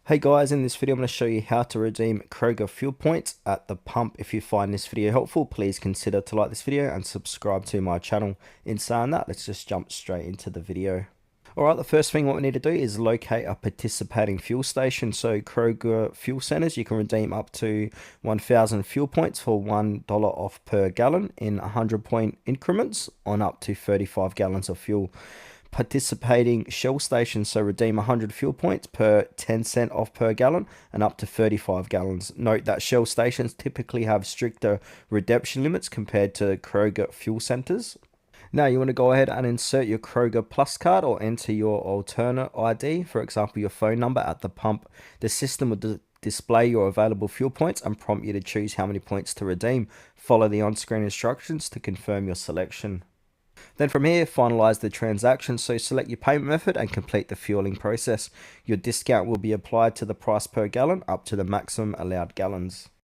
Hey guys, in this video I'm going to show you how to redeem Kroger fuel points at the pump. If you find this video helpful, please consider to like this video and subscribe to my channel. In saying that, let's just jump straight into the video. Alright, the first thing what we need to do is locate a participating fuel station. So Kroger fuel centers, you can redeem up to 1,000 fuel points for $1 off per gallon in 100-point increments on up to 35 gallons of fuel. Participating Shell stations, so redeem 100 fuel points per 10 cent off per gallon and up to 35 gallons. Note that Shell stations typically have stricter redemption limits compared to Kroger fuel centers. Now you want to go ahead and insert your Kroger Plus card or enter your alternate ID, for example your phone number at the pump. The system will display your available fuel points and prompt you to choose how many points to redeem. Follow the on-screen instructions to confirm your selection. Then from here, finalize the transaction, so select your payment method and complete the fueling process. Your discount will be applied to the price per gallon up to the maximum allowed gallons.